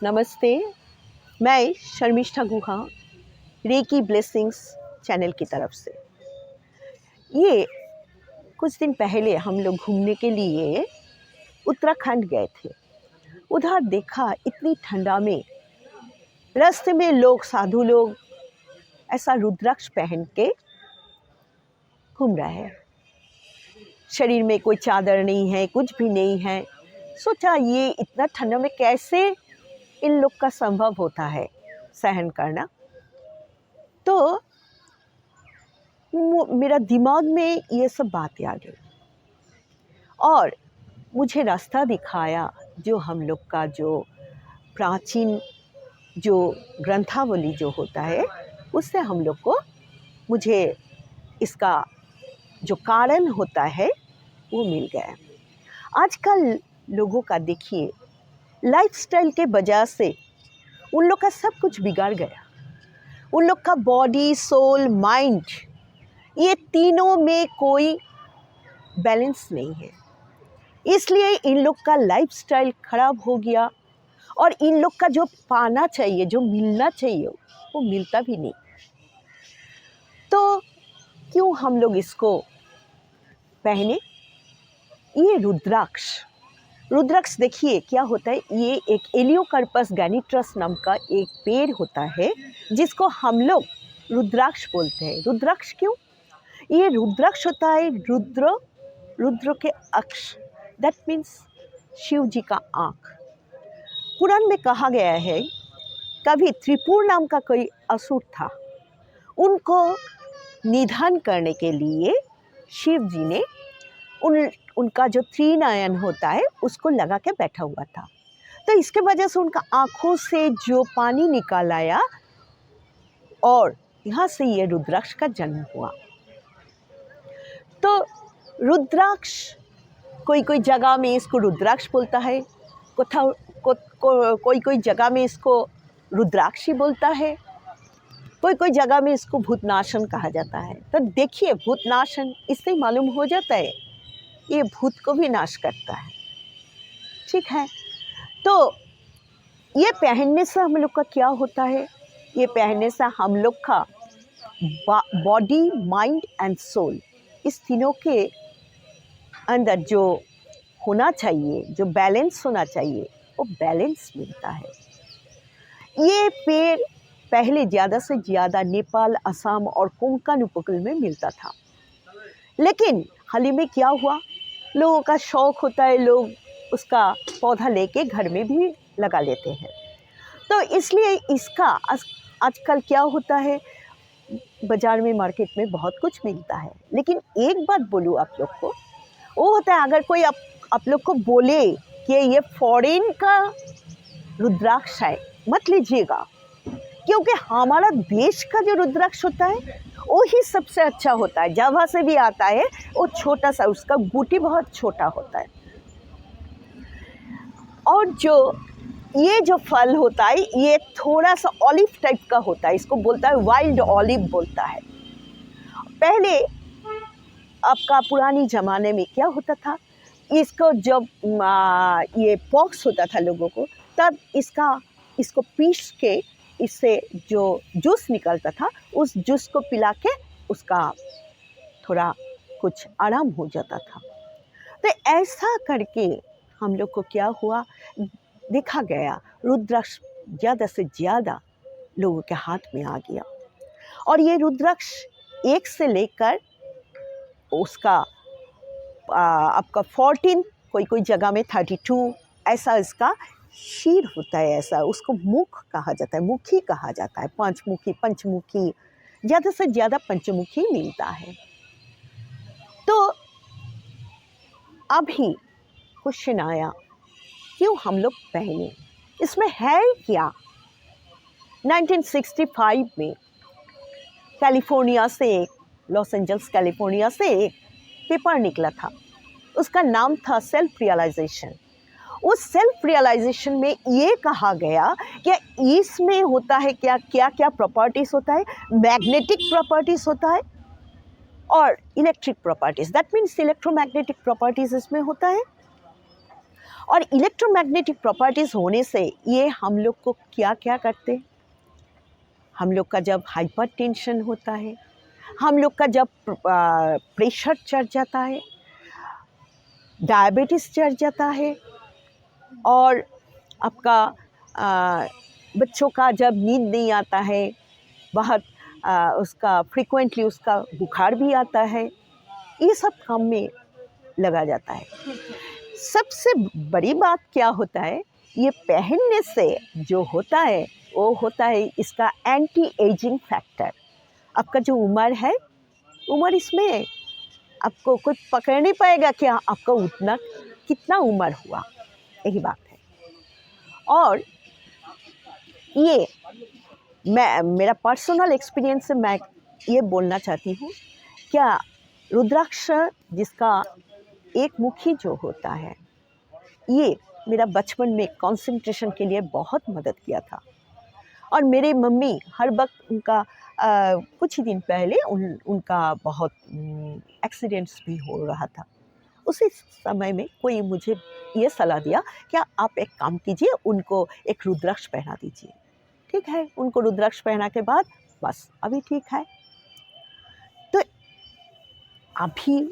नमस्ते, मैं शर्मिष्ठा गुहा recce blessings channel की तरफ से। ये कुछ दिन पहले हम लोग घूमने के लिए उत्तराखंड गए थे। उधर देखा इतनी ठंडा में रास्ते में लोग, साधु लोग ऐसा रुद्राक्ष पहन के घूम रहे हैं। शरीर में कोई चादर नहीं है, कुछ भी नहीं है। सोचा ये इतना ठंडा में कैसे इन लोग का संभव होता है सहन करना। तो मेरा दिमाग में ये सब बातें आ गई और मुझे रास्ता दिखाया जो हम लोग का जो प्राचीन जो ग्रंथावली जो होता है उससे हम लोग को मुझे इसका जो कारण होता है वो मिल गया। आजकल लोगों का देखिए लाइफस्टाइल के वजह से उन लोग का सब कुछ बिगड़ गया। उन लोग का बॉडी, सोल, माइंड, ये तीनों में कोई बैलेंस नहीं है। इसलिए इन लोग का लाइफस्टाइल खराब हो गया और इन लोग का जो पाना चाहिए, जो मिलना चाहिए, वो मिलता भी नहीं। तो क्यों हम लोग इसको पहने? ये रुद्राक्ष देखिए क्या होता है। ये एक एलियोकार्पस गैनिट्रस नाम का एक पेड़ होता है जिसको हम लोग रुद्राक्ष बोलते हैं। रुद्राक्ष क्यों? ये रुद्राक्ष होता है रुद्र के अक्ष, दैट मीन्स शिव जी का आँख। पुराण में कहा गया है कभी त्रिपुर नाम का कोई असुर था, उनको निधन करने के लिए शिव जी ने उनका जो त्रिनयन होता है उसको लगा के बैठा हुआ था। तो इसके वजह से उनका आँखों से जो पानी निकल आया और यहाँ से ये रुद्राक्ष का जन्म हुआ। तो रुद्राक्ष कोई जगह में इसको रुद्राक्ष बोलता है, कोई जगह में इसको रुद्राक्षी बोलता है, कोई जगह में इसको भूतनाशन कहा जाता है। तो देखिए भूतनाशन इससे मालूम हो जाता है ये भूत को भी नाश करता है। ठीक है, तो ये पहनने से हम लोग का क्या होता है? ये पहनने से हम लोग का बॉडी, माइंड एंड सोल, इस तीनों के अंदर जो होना चाहिए, जो बैलेंस होना चाहिए, वो बैलेंस मिलता है। ये पेड़ पहले ज़्यादा से ज़्यादा नेपाल, असम और कोंकण उपकूल में मिलता था। लेकिन हाल ही में क्या हुआ, लोगों का शौक़ होता है, लोग उसका पौधा लेके घर में भी लगा लेते हैं। तो इसलिए इसका आजकल क्या होता है, बाज़ार में, मार्केट में बहुत कुछ मिलता है। लेकिन एक बात बोलूँ आप लोग को, वो होता है अगर कोई आप लोग को बोले कि ये फॉरेन का रुद्राक्ष है, मत लीजिएगा, क्योंकि हमारा देश का जो रुद्राक्ष होता है वो ही सबसे अच्छा होता है। जावा से भी आता है, वो छोटा सा, उसका बूटी बहुत छोटा होता है। और ये जो फल होता है ये थोड़ा सा ऑलिव टाइप का होता है, इसको बोलता है वाइल्ड ऑलिव बोलता है। पहले आपका पुरानी ज़माने में क्या होता था, इसको जब ये पॉक्स होता था लोगों को, तब इसको पीस के इससे जो जूस निकलता था, उस जूस को पिला के उसका थोड़ा कुछ आराम हो जाता था। तो ऐसा करके हम लोग को क्या हुआ, देखा गया रुद्राक्ष ज़्यादा से ज़्यादा लोगों के हाथ में आ गया। और ये रुद्राक्ष एक से लेकर उसका आपका 14, कोई जगह में 32 ऐसा इसका शीर होता है। ऐसा उसको मुख कहा जाता है, मुखी कहा जाता है, पांचमुखी, पंचमुखी, ज़्यादा से ज़्यादा पंचमुखी मिलता है। तो अभी क्वेश्चन आया क्यों हम लोग पहने, इसमें है क्या? 1965 में कैलिफोर्निया से, लॉस एंजल्स कैलिफोर्निया से एक पेपर निकला था, उसका नाम था सेल्फ रियलाइजेशन। उस सेल्फ रियलाइजेशन में ये कहा गया कि इसमें होता है क्या क्या प्रॉपर्टीज़ होता है, मैग्नेटिक प्रॉपर्टीज़ होता है और electric properties, that means electromagnetic properties इसमें होता है। और इलेक्ट्रोमैग्नेटिक प्रॉपर्टीज़ होने से ये हम लोग को क्या क्या करते हैं, हम लोग का जब हाइपर टेंशन होता है, हम लोग का जब प्रेशर चढ़ जाता है, डायबिटीज़ चढ़ जाता है, और आपका बच्चों का जब नींद नहीं आता है, बहुत उसका फ्रीक्वेंटली उसका बुखार भी आता है, ये सब काम में लगा जाता है। सबसे बड़ी बात क्या होता है, ये पहनने से जो होता है वो होता है इसका एंटी एजिंग फैक्टर। आपका जो उम्र है, उम्र इसमें आपको कोई पकड़ नहीं पाएगा कि आपका उतना कितना उम्र हुआ, यही बात है। और ये मेरा पर्सनल एक्सपीरियंस से मैं ये बोलना चाहती हूँ, क्या रुद्राक्ष जिसका एक मुखी जो होता है, ये मेरा बचपन में कंसंट्रेशन के लिए बहुत मदद किया था। और मेरी मम्मी हर वक्त उनका कुछ ही दिन पहले उनका बहुत एक्सीडेंट्स भी हो रहा था। उसी समय में कोई मुझे ये सलाह दिया कि आप एक काम कीजिए, उनको एक रुद्राक्ष पहना दीजिए। ठीक है, उनको रुद्राक्ष पहना के बाद बस अभी ठीक है। तो अभी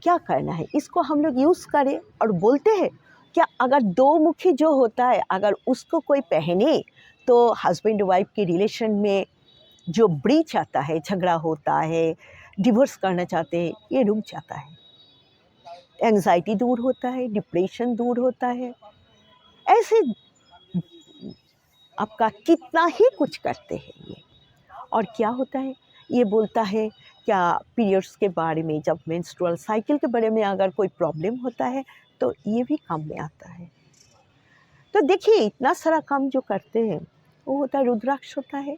क्या करना है, इसको हम लोग यूज़ करें और बोलते हैं क्या अगर दो मुखी जो होता है, अगर उसको कोई पहने तो हस्बैंड वाइफ के रिलेशन में जो ब्रीच आता है, झगड़ा होता है, डिवोर्स करना चाहते हैं, ये रुक जाता है, एंजाइटी दूर होता है, डिप्रेशन दूर होता है। ऐसे आपका कितना ही कुछ करते हैं ये। और क्या होता है, ये बोलता है क्या पीरियड्स के बारे में, जब मेंस्ट्रुअल साइकिल के बारे में अगर कोई प्रॉब्लम होता है तो ये भी काम में आता है। तो देखिए इतना सारा काम जो करते हैं वो होता है रुद्राक्ष होता है।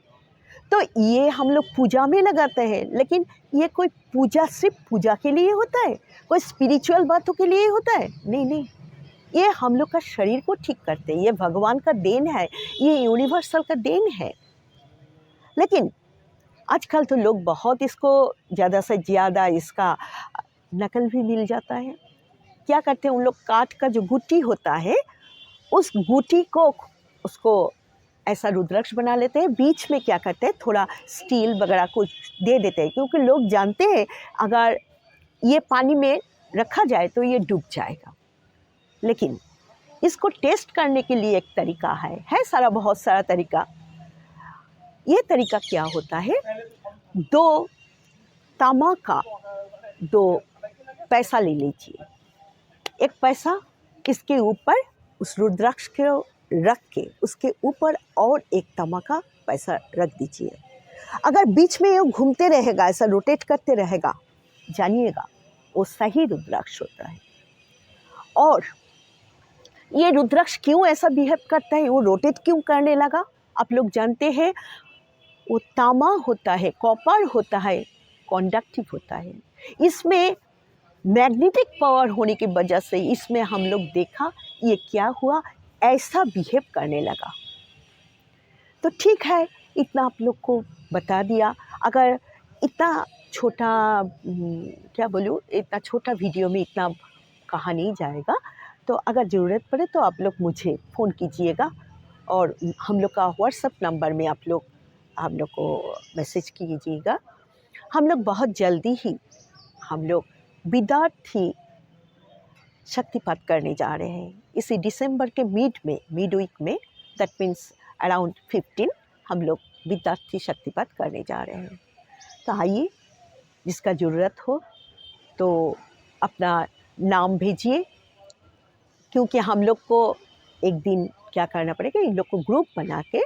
तो ये हम लोग पूजा में लगाते हैं, लेकिन ये कोई पूजा सिर्फ पूजा के लिए होता है, कोई स्पिरिचुअल बातों के लिए होता है? नहीं नहीं, ये हम लोग का शरीर को ठीक करते हैं, ये भगवान का देन है, ये यूनिवर्सल का देन है। लेकिन आजकल तो लोग बहुत इसको ज़्यादा से ज़्यादा इसका नकल भी मिल जाता है। क्या करते हैं, उन लोग काठ का जो गुट्टी होता है, उस गुट्टी को उसको ऐसा रुद्राक्ष बना लेते हैं, बीच में क्या करते हैं थोड़ा स्टील वगैरह कुछ दे देते हैं, क्योंकि लोग जानते हैं अगर ये पानी में रखा जाए तो ये डूब जाएगा। लेकिन इसको टेस्ट करने के लिए एक तरीका है सारा, बहुत सारा तरीका। ये तरीका क्या होता है, 2 तांबा का 2 पैसा ले लीजिए, एक पैसा इसके ऊपर उस रुद्राक्ष को रख के उसके ऊपर और एक तांबा का पैसा रख दीजिए। अगर बीच में ये घूमते रहेगा, ऐसा रोटेट करते रहेगा, जानिएगा वो सही रुद्राक्ष होता है। और ये रुद्राक्ष क्यों ऐसा बिहेव करता है, वो रोटेट क्यों करने लगा, आप लोग जानते हैं, वो तांबा होता है, कॉपर होता है, कंडक्टिव होता है। इसमें मैग्नेटिक पावर होने की वजह से इसमें हम लोग देखा ये क्या हुआ, ऐसा बिहेव करने लगा। तो ठीक है, इतना आप लोग को बता दिया। अगर इतना छोटा क्या बोलूँ, इतना छोटा वीडियो में इतना कहा नहीं जाएगा, तो अगर ज़रूरत पड़े तो आप लोग मुझे फ़ोन कीजिएगा, और हम लोग का व्हाट्सएप नंबर में आप लोग हम लोग को मैसेज कीजिएगा। हम लोग बहुत जल्दी ही हम लोग विद्यार्थी शक्तिपात करने जा रहे हैं इसी दिसंबर के मिड वीक में, दैट मीन्स अराउंड 15 हम लोग विद्यार्थी शक्तिपात करने जा रहे हैं। तो आइए, जिसका ज़रूरत हो तो अपना नाम भेजिए, क्योंकि हम लोग को एक दिन क्या करना पड़ेगा, इन लोग को ग्रुप बना के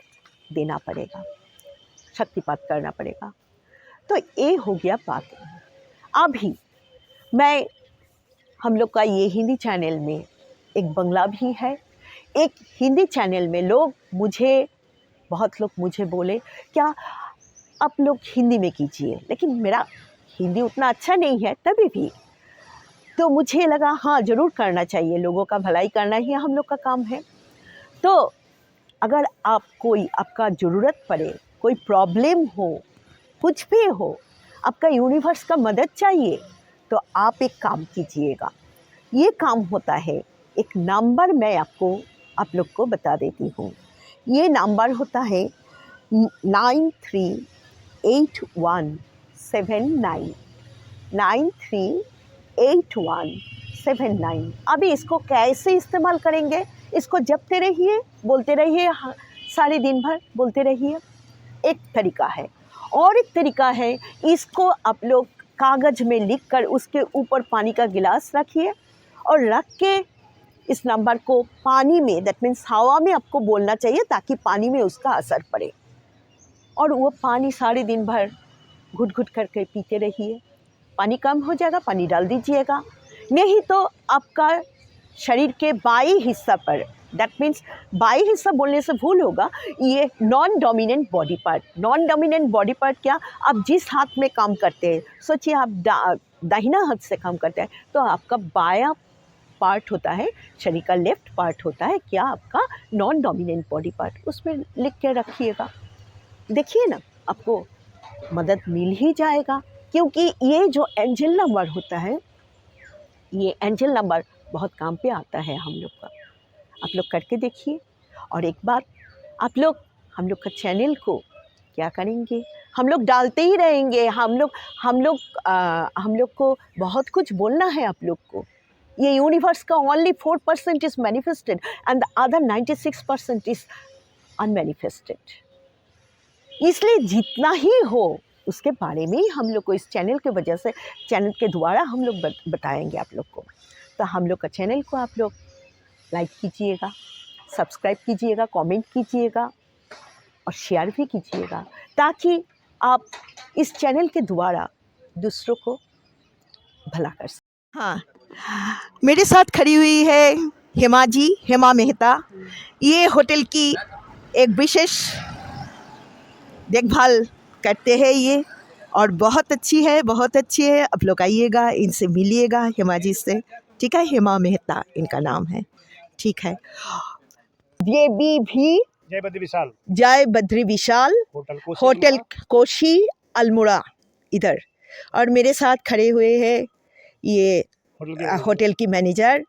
देना पड़ेगा, शक्तिपात करना पड़ेगा। तो ये हो गया बात। अभी मैं हम लोग का ये हिंदी चैनल में एक बंगला भी है, एक हिंदी चैनल में बहुत लोग मुझे बोले क्या आप लोग हिंदी में कीजिए, लेकिन मेरा हिंदी उतना अच्छा नहीं है तभी भी, तो मुझे लगा हाँ ज़रूर करना चाहिए, लोगों का भलाई करना ही हम लोग का काम है। तो अगर आपका ज़रूरत पड़े, कोई प्रॉब्लम हो, कुछ भी हो, आपका यूनिवर्स का मदद चाहिए, तो आप एक काम कीजिएगा। ये काम होता है एक नंबर मैं आपको आप लोग को बता देती हूँ। ये नंबर होता है 938179 938179। अभी इसको कैसे इस्तेमाल करेंगे? इसको जपते रहिए, बोलते रहिए, सारे दिन भर बोलते रहिए, एक तरीका है। और एक तरीका है, इसको आप लोग कागज़ में लिख कर उसके ऊपर पानी का गिलास रखिए और रख के इस नंबर को पानी में, दैट मीन्स हवा में आपको बोलना चाहिए ताकि पानी में उसका असर पड़े। और वो पानी सारे दिन भर घुट घुट करके पीते रहिए। पानी कम हो जाएगा, पानी डाल दीजिएगा। नहीं तो आपका शरीर के बाई हिस्सा पर, दैट मीन्स बाई हिस्सा बोलने से भूल होगा, ये non dominant body part. Non dominant body part क्या? आप जिस हाथ में काम करते हैं, सोचिए आप दाहिना हाथ से काम करते हैं, तो आपका बायां पार्ट होता है, शरीर का लेफ्ट पार्ट होता है क्या? आपका नॉन डोमिनेंट बॉडी पार्ट। उसमें लिख के रखिएगा, देखिए ना, आपको मदद मिल ही जाएगा। क्योंकि ये जो एंजल नंबर होता है, ये एंजल नंबर बहुत काम पे आता है हम लोग का। आप लोग करके देखिए। और एक बात, आप लोग हम लोग का चैनल को क्या करेंगे, हम लोग डालते ही रहेंगे। हम लोग को बहुत कुछ बोलना है आप लोग को। ये यूनिवर्स का only 4% is manifested and the other 96% is unmanifested. इसलिए जितना ही हो उसके बारे में ही हम लोग को इस चैनल के वजह से, चैनल के द्वारा हम लोग बताएंगे आप लोग को। तो हम लोग का चैनल को आप लोग लाइक कीजिएगा, सब्सक्राइब कीजिएगा, कमेंट कीजिएगा और शेयर भी कीजिएगा, ताकि आप इस चैनल के द्वारा दूसरों को भला कर सकें। हाँ, मेरे साथ खड़ी हुई है हेमा जी, हेमा मेहता। ये होटल की एक विशेष देखभाल करते हैं ये, और बहुत अच्छी है, बहुत अच्छी है। आप लोग आइएगा, इनसे मिलिएगा, हेमा जी से, ठीक है? हेमा मेहता इनका नाम है, ठीक है? ये भी जय बद्री विशाल, जय बद्री विशाल होटल कोशी अल्मोड़ा इधर। और मेरे साथ खड़े हुए हैं ये होटल की मैनेजर।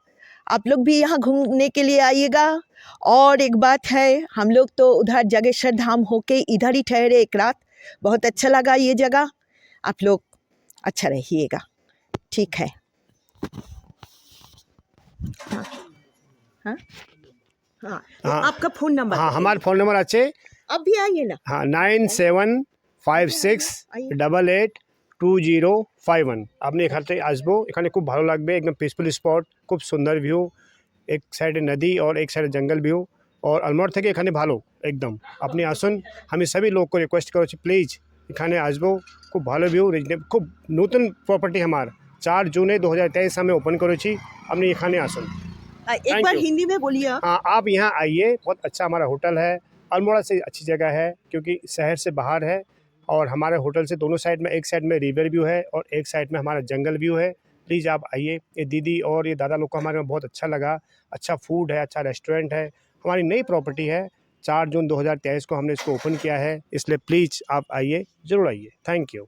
आप लोग भी यहाँ घूमने के लिए आइएगा। और एक बात है, हम लोग तो उधर जागेश्वर धाम होके इधर ही ठहरे एक रात, बहुत अच्छा लगा ये जगह। आप लोग अच्छा रहिएगा, ठीक है? हाँ हाँ हाँ, हाँ, आपका फ़ोन नंबर? हाँ, हमारा फ़ोन नंबर আছে। अब भी आइए ना। हाँ, 9756882051। আপনি এখান থেকে আসবো, এখানে খুব ভালো লাগবে, একদম পিসফুল স্পট, খুব সুন্দর ভিউ, এক সাইডে নদী और एक সাইডে জঙ্গল ভিউ, और আলমোড়া থেকে এখানে ভালো একদম। আপনি আসুন, আমি সবই লোককে রিকোয়েস্ট করছি প্লিজ এখানে আসবো, খুব ভালো ভিউ, খুব নতুন প্রপার্টি আমার 4 জুনে 2023 আমি ওপেন করেছি, আপনি এখানে আসুন। एक बार हिंदी में बोलिए। हाँ, आप यहाँ आइए, बहुत अच्छा हमारा होटल है, अल्मोड़ा से अच्छी जगह है क्योंकि शहर से बाहर है, और हमारे होटल से दोनों साइड में, एक साइड में रिवर व्यू है और एक साइड में हमारा जंगल व्यू है। प्लीज़ आप आइए। ये दीदी और ये दादा लोग को हमारे में बहुत अच्छा लगा, अच्छा फूड है, अच्छा रेस्टोरेंट है, हमारी नई प्रॉपर्टी है। 4 जून 2023 को हमने इसको ओपन किया है, इसलिए प्लीज़ आप आइए, ज़रूर आइए। Thank you.